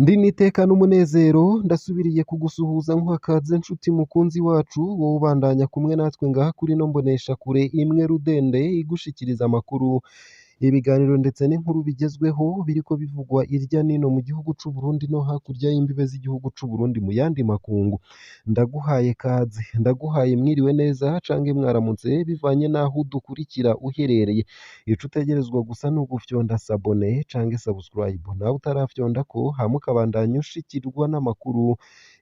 Ndi n'iteka n'umunezero ndasubiriye kugusuhuza nkwakaze nshuti mukunzi wacu wowe ubandanya kumwe natwe ngaha kuri ino mboneshakure imwe rudende igushikiriza amakuru, ibiganiro ndetse n'inkuru bigezweho biriko bivugwa irya nino mu gihugu c'u Burundi no hakurya y'imbibe z'igihugu c'u Burundi mu yandi makungu. Ndaguhaye kaze, ndaguhaye mwiriwe neza cange mwaramutse bivanye n'aho udukurikira uherereye. Ico utegerezwa gusa ni ugufyonda sabone cange subscribe, nawe utarafyondako hama ukabandanya ushikirwa n'amakuru,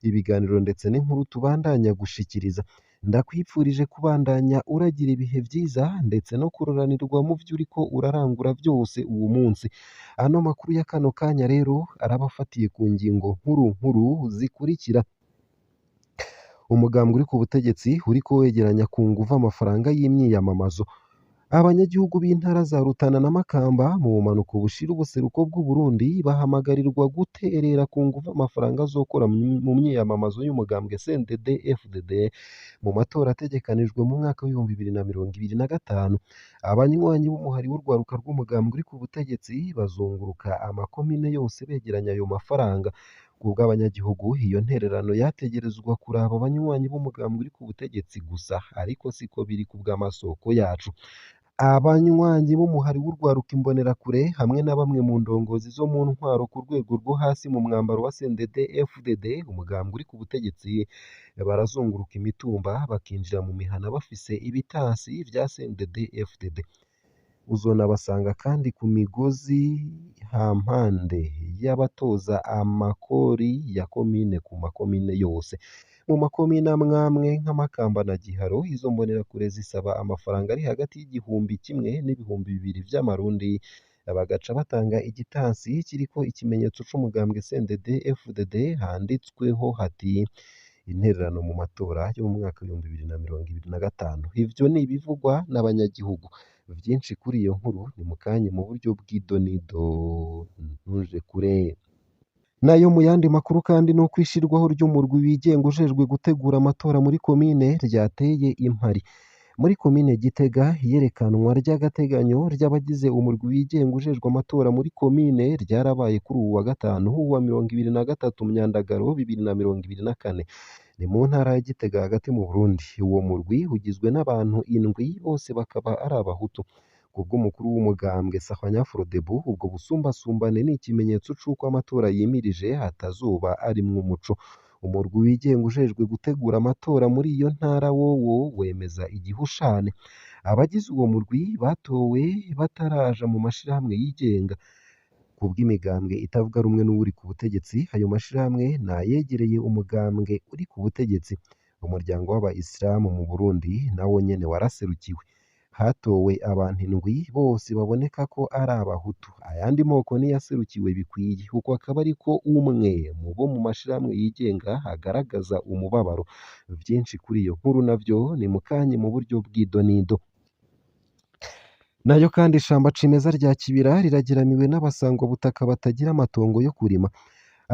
ibiganiro ndetse n'inkuru tubandanya gushikiriza. Ndakwipfurije kubandanya uragira ibihe vyiza ndetse no kuroranirwa mu vyo uriko urarangura vyose uwu munsi. Ano makuru ya kano kanya rero araba afatiye ku ngingo nkuru zikurikira. Umugambwe uri ku butegetsi uriko wegeranya ku nguvu amafaranga y'imyiyamamazo. Abanyagihugu b'intara za Rutana na Makamba mu bumanuko bushira ubuseruko bw'u Burundi bahamagarirwa guterera ku nguvu amafaranga azokora mu myiyamamazo y'umugambwe CNDD-FDD mu matora ategekanijwe mu mwaka w'ibihumbi 2025. Abanywanyi b'umuhari w'urwaruka rw'umugambwe uri ku butegetsi bazunguruka amakomine yose begeranya ayo mafaranga. Kubw'abanyagihugu iyo ntererano yategerezwa kuraba abanywanyi b'umugambwe uri ku butegetsi gusa, ariko siko biri kubw'amasoko yacu. Abanywanyi b'umuhari w'urwaruka imbonerakure hamwe na bamwe mu ndongozi zo mu ntwaro ku rwego rwo hasi mu mwambaro wa CNDD-FDD umugambwe uri ku butegetsi barazunguruka imitumba bakinjira mu mihana bafise ibitansi vya CNDD-FDD. Uzonabasanga kandi ku migozi hampande y'abatoza amakori ya komine ku makomine yose. Mu makomine amwamwe nka Makamba na Giharo izo mbonerakure zisaba amafaranga ari hagati y'igihumbi kimwe n'ibihumbi 2 vy'amarundi, bagaca batanga igitansi kiriko ikimenyetso c'umugambwe CNDD-FDD handitsweho hati intererano mu matora yo mu mwaka w'ibihumbi 2025. Ivyo ni ibivugwa n'abanyagihugu. Vyinshi kuri iyo nkuru ni mukanye mu buryo bw'idonido ntuje kure. Nayo mu yandi makuru kandi no kwishirwaho ry'umurwi wigenga ujejwe gutegura amatora muri komine ryateye impari. Muri komine Gitega iyerekanwa ry'agateganyo ry'abagize umurwi wigenga ujejwe amatora muri komine ryarabaye kuri uwu wa gatanu wa 23 Myandagaro 2024. Ni mu ntara ya Gitega hagati mu Burundi. Uwo murwi ugizwe n'abantu 7 bose bakaba ari abahutu. Kubw'umukuru w'umugambwe Sahwanya Frodebu ubwo busumbasumbane ni ikimenyetso c'uko amatora yimirije hatazoba arimwo umuco. Umurwi wigenga ujejwe gutegura amatora muri iyo ntara wowo wemeza igihushane. Abagize uwo murwi batowe bataraja mu mashirahamwe yigenga. Kubw'imigambwe itavuga rumwe n'uri ku butegetsi, ayo mashirahamwe nayegereye umugambwe uri ku butegetsi. Umuryango w'Abayisilamu mu Burundi nawo nyene waraserukiwe. Hatowe abantu 7 bose baboneka ko ari abahutu. Ayandi moko niyaserukiwe bikwiye, kuko akaba ariko umwe mu bo mu mashirahamwe yigenga agaragaza umubabaro. Vyinshi kuri iyo nkuru navyo ni mukanye mu buryo bw'idonido. Nayo kandi ishamba cimeza rya Kibira rirageramiwe n'abasangwa butaka batagira amatongo yo kurima.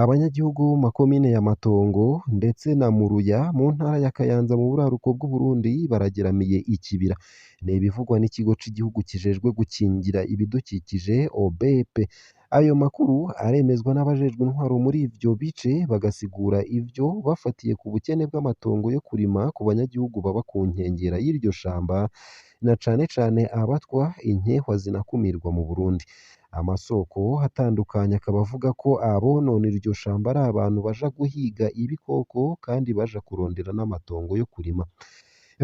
Abanyagihugu mu makomine ya Matongo ndetse na Muruya mu ntara ya Kayanza mu buraruko bw'u Burundi barageramiye ikibira. Ni ibivugwa n'ikigo c'igihugu kijejwe gukingira ibidukikije OBP. Ayo makuru aremezwa n'abajejwe intwaro muri ivyo bice bagasigura ivyo bafatiye ku bukene bw'amatongo yo kurima ku banyagihugu baba ku nkengera y'iryo shamba, na cane cane abatwa inkehwa zinakumirwa mu Burundi. Amasoko atandukanye akaba avuga ko abonona iryo shamba ari abantu baja guhiga ibikoko kandi baja kurondera n'amatongo yo kurima.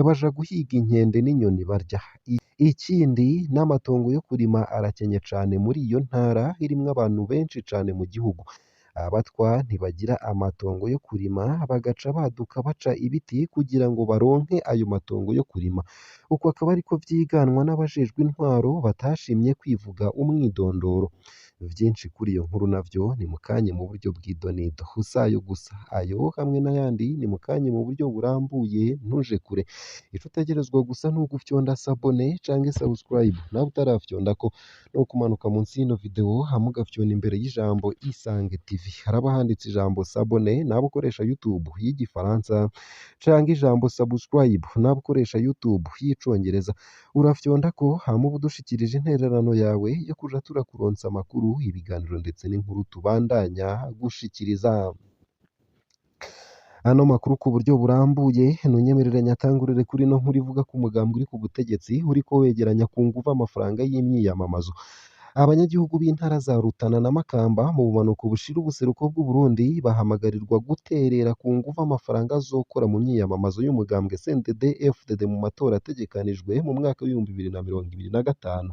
Baja guhiga inkende n'inyoni barya. Ikindi n'amatongo yo kurima arakenye cane muri iyo ntara irimwo abantu benshi cane mu gihugu. Abatwa ntibagira amatongo yo kurima bagaca baduka baca ibiti kugira ngo baronke ayo matongo yo kurima. Uko akaba ariko vyiganwa n'abajejwe intwaro batashimye kwivuga umwidondoro. Vyinshi kuri iyo nkuru navyo ni mukanye mu buryo bw'idonido. Husayo gusa ayo hamwe n'ayandi ni mukanye mu buryo burambuye ntuje kure. Ico utegerezwa gusa n'ugufyonda sabone canke subscribe, nawe utarafyondako no kumanuka munsi y'ino video hama ugafyonda imbere y'ijambo Isange TV. Haraba handitse ijambo sabone nawe ukoresha YouTube y'igifaransa canke ijambo subscribe nawe ukoresha YouTube y'icongereza. urafyonda ko hama uba udushikirije intererano yawe yo kuja turakuronsa amakuru, ibiganiro ndetse n'inkuru tubandanya gushikiriza. Ano makuru ku buryo burambuye nunyemerere nyatangurire kuri ino nkuru ivuga ko umugambi uri ku butegetsi uriko wegeranya ku nguvu amafaranga y'imyiyamamazo. Abanyagihugu b'intara za Rutana na Makamba mu bumanuko bushira ubuseruko bw'u Burundi bahamagarirwa guterera ku nguvu amafaranga azokora mu myiyamamazo y'umugambwe CNDD-FDD mu matora ategekanijwe mu mwaka w'ibihumbi bibiri na mirongo ibiri na gatanu.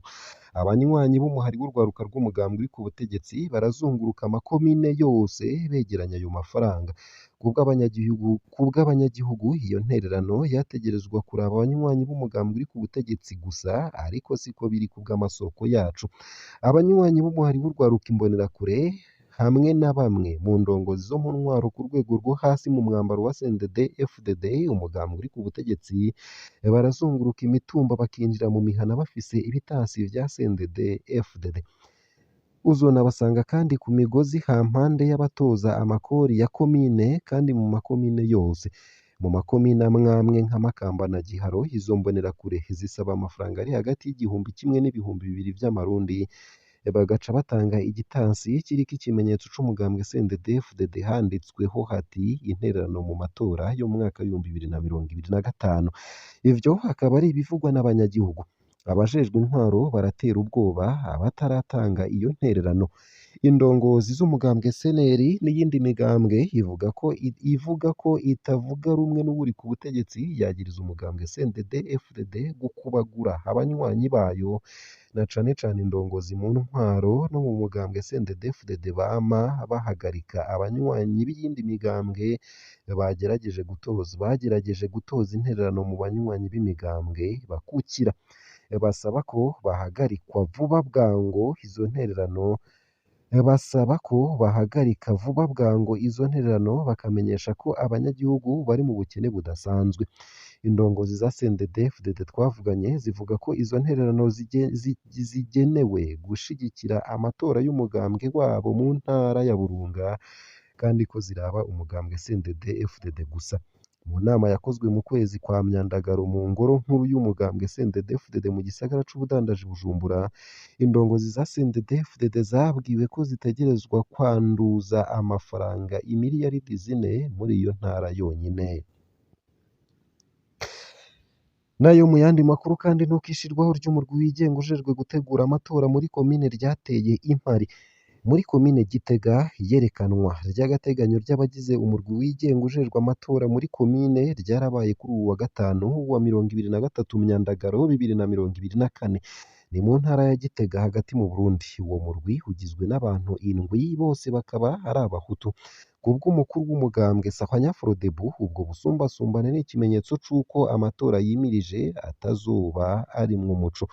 Abanywanyi b'umuhari w'urwaruka rw'umugambi uri ku butegetsi barazunguruka amakomine yose begeranya ayo mafaranga. Kubw'abanyagihugu iyo ntererano yategerezwa kuraba abanywanyi b'umugambi uri ku butegetsi gusa, ariko siko biri kubw'amasoko yacu. Abanywanyi b'umuhari w'urwaruka imbonerakure hamwe na bamwe mu ndongozi zo mu ntwaro ku rwego rwo hasi mu mwambaro wa CNDD-FDD umugambi uri ku butegetsi barazunguruka imitumba bakinjira mu mihana bafise ibitasi vya CNDD-FDD. Uzonabasanga kandi ku migozi hampande y'abatoza amakori ya komine kandi mu makomine yose. Mu makomine amwamwe nka Makamba na Giharo izo mbonerakure zisaba amafaranga ari hagati y'igihumbi kimwe n'ibihumbi bibiri vy'amarundi, bagaca batanga igitansi kiriko ikimenyetso c'umugambwe CNDD-FDD handitsweho hati intererano mu matora yo mu mwaka w'ibihumbi bibiri na mirongo ibiri na gatanu. Ivyo akaba ari ibivugwa n'abanyagihugu. Abajejwe intwaro baratera ubwoba abataratanga iyo ntererano. Indongozi z'umugambwe CNL n'iyindi migambwe ivuga ko itavuga rumwe n'uwuri ku butegetsi yagiriza umugambwe CNDD-FDD gukubagura abanywanyi bayo, na cane cane indongozi mu ntwaro no mu mugambwe CNDD-FDD bama bahagarika abanywanyi b'iyindi migambwe bagerageje gutoza intererano mu banywanyi b'imigambwe bakukira. Basaba ko bahagarika vuba bwango izo ntererano bakamenyesha ko abanyagihugu bari mu bukene budasanzwe. Indongozi za CNDD-FDD twavuganye zivuga ko izo ntererano zigenewe gushigikira amatora y'umugambwe wabo mu ntara ya Burunga, kandi ko ziraba umugambwe CNDD-FDD gusa. Mu nama yakozwe mu kwezi kwa Myandagaro mu ngoro nkuru y'umugambwe CNDD-FDD mu gisagara c'ubudandaji Bujumbura, indongozi za CNDD-FDD zabwiwe ko zitegerezwa kwanduza amafaranga imiliyaridi 4 muri iyo ntara yonyine. Nayo mu yandi makuru kandi nuko ishirwaho ry'umurwi wigenga ujejwe gutegura amatora muri komine ryateye impari. Muri komine Gitega iyerekanwa ry'agateganyo ry'abagize umurwi wigenga ujejwe amatora muri komine ryarabaye kuri uwu wa gatanu wa 23 Myandagaro 2024. Ni mu ntara ya Gitega hagati mu Burundi. Uwo murwi ugizwe n'abantu indwi bose bakaba ari abahutu. Kubw'umukuru w'umugambwe Sahwanya Frodebu, ubwo busumbasumbane ni ikimenyetso c'uko amatora yimirije atazoba arimwo umuco.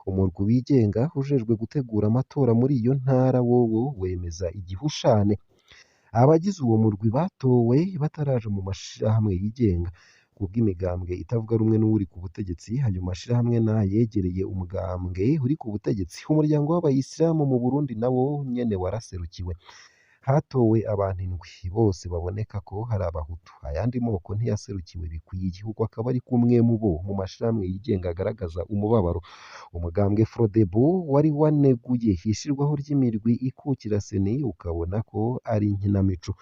Umurwi wigenga ujejwe gutegura amatora muri iyo ntara wowo wemeza igihushane. Abagize uwo murwi batowe bataraje mu mashirahamwe yigenga. Kubw'imigambwe itavuga rumwe n'uwuri ku butegetsi, ayo mashirahamwe yegereye umugambwe uri ku butegetsi. Umuryango w'abayisilamu mu Burundi nawo nyene waraserukiwe. Hatowe abantu indwi bose baboneka ko hari abahutu. Ayandi moko ntiyaserukiwe bikwiye. Igihugu akaba ari kumwe mu bo mu mashirahamwe yigenga agaragaza umubabaro. Umugambwe Frodebu wari waneguye ishirwaho ry'imirwi ikukira seni ukabona ko ari inkinamico.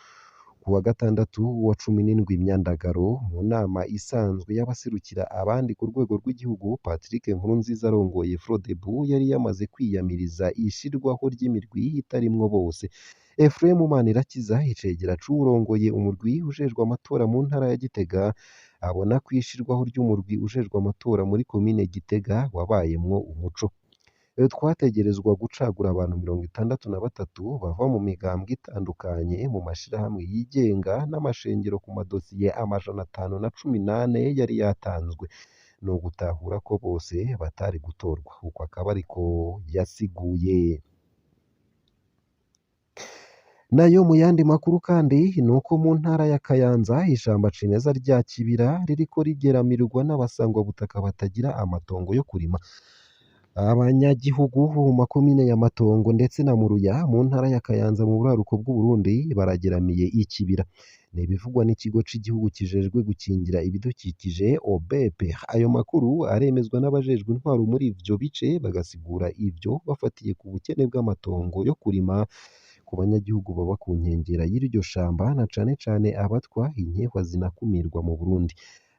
Ku wa gatandatu wa 17 Myandagaro mu nama isanzwe y'abaserukira abandi ku rwego rw'igihugu, Patrick Nkurunziza arongoye Frodebu yari yamaze kwiyamiriza ishirwaho ry'imirwi itarimwo bose. Ephraim Manirakiza icegera c'uwurongoye umurwi ujejwe amatora mu ntara ya Gitega abona ko ishirwaho ry'umurwi ujejwe amatora muri komine Gitega wabayemwo umuco. Twategerezwa gucagura abantu 63 bava mu migambwe itandukanye mu mashirahamwe yigenga n'amashengero ku madosiye 518 yari yatanzwe. Ni ugutahura ko bose batari gutorwa. Uko akaba ariko yasiguye. Nayo mu yandi makuru kandi nuko mu ntara ya Kayanza ishamba cimeza rya Kibira ririko rigeramirwa n'abasangwabutaka batagira amatongo yo kurima. Abanyagihugu mu makomine ya Matongo ndetse na Muruya mu ntara ya Kayanza mu buraruko bw'u Burundi barageramiye ikibira. ni ibivugwa n'ikigo cy'igihugu kijejwe gukingira ibidukikije OBP. Ayo makuru aremezwa n'abajejwe intwaro muri ivyo bice bagasigura ivyo bafatiye ku bukene bw'amatongo yo kurima ku banyagihugu baba ku nkengera y'iryo shamba na cane cane abatwa inkehwa zinakumirwa mu Burundi.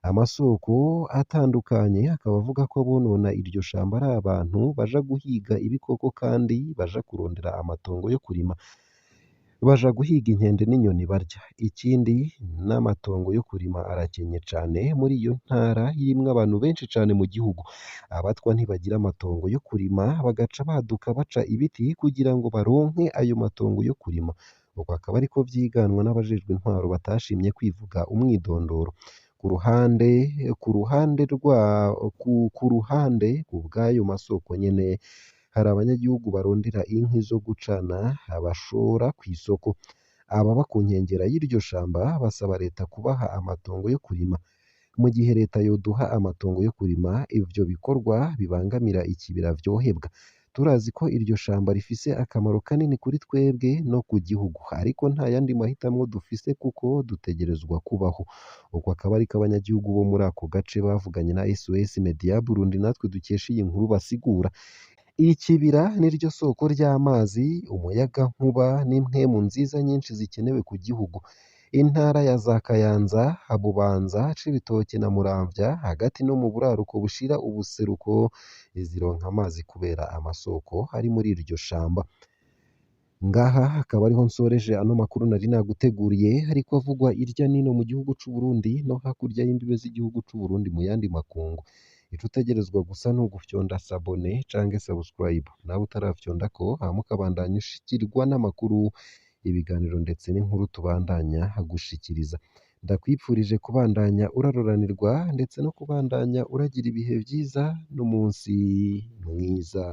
Amasoko atandukanye akaba avuga ko bonona iryo shamba ari abantu baja guhiga ibikoko kandi baja kurondera amatongo yo kurima, baja guhiga inkende n'inyoni barya. Ikindi n'amatongo yo kurima arakenye cane muri iyo ntara irimwo abantu benshi cane mu gihugu. Abatwa ntibagira amatongo yo kurima bagaca baduka baca ibiti kugira ngo baronke ayo matongo yo kurima. Uko akaba ariko vyiganwa n'abajejwe intwaro batashimye kwivuga umwidondoro. Ku ruhande kubw'ayo masoko nyene hari abanyagihugu barondera inkwi zo gucana bashora kw'isoko. Ababa ku nkengera y'iryo shamba basaba leta kubaha amatongo yo kurima. Mu gihe leta yoduha amatongo yo kurima, ivyo bikorwa bibangamira ikibira vyohebwa. Turazi ko iryo shamba rifise akamaro kanini kuri twebwe no ku gihugu, ariko nta yandi mahitamwo dufise kuko dutegerezwa kubaho. Uko akaba ariko abanyagihugu bo muri ako gace bavuganye na SOS Media Burundi natwe dukesha iyi nkuru basigura. Ikibira niryo soko ry'amazi, umuyagankuba n'impwemu nziza nyinshi zikenewe ku gihugu. Intara ya za Kayanza, Bubanza, Cibitoke na Muramvya hagati no mu buraruko bushira ubuseruko zironka amazi kubera amasoko ari muri iryo shamba. Ngaha akaba ariho nsoreje ano makuru nari naguteguriye ariko avugwa irya nino mu gihugu c'u Burundi no hakurya y'imbibe z'igihugu c'u Burundi mu yandi makungu. Ico utegerezwa gusa ni ugufyonda sabone canke subscribe. Nawe utarafyondako hama ukabandanya ushikirwa n'amakuru, ibiganiro ndetse n'inkuru tubandanya gushikiriza. Ndakwipfurije kubandanya uraroranirwa ndetse no kubandanya uragira ibihe vyiza n'umunsi mwiza.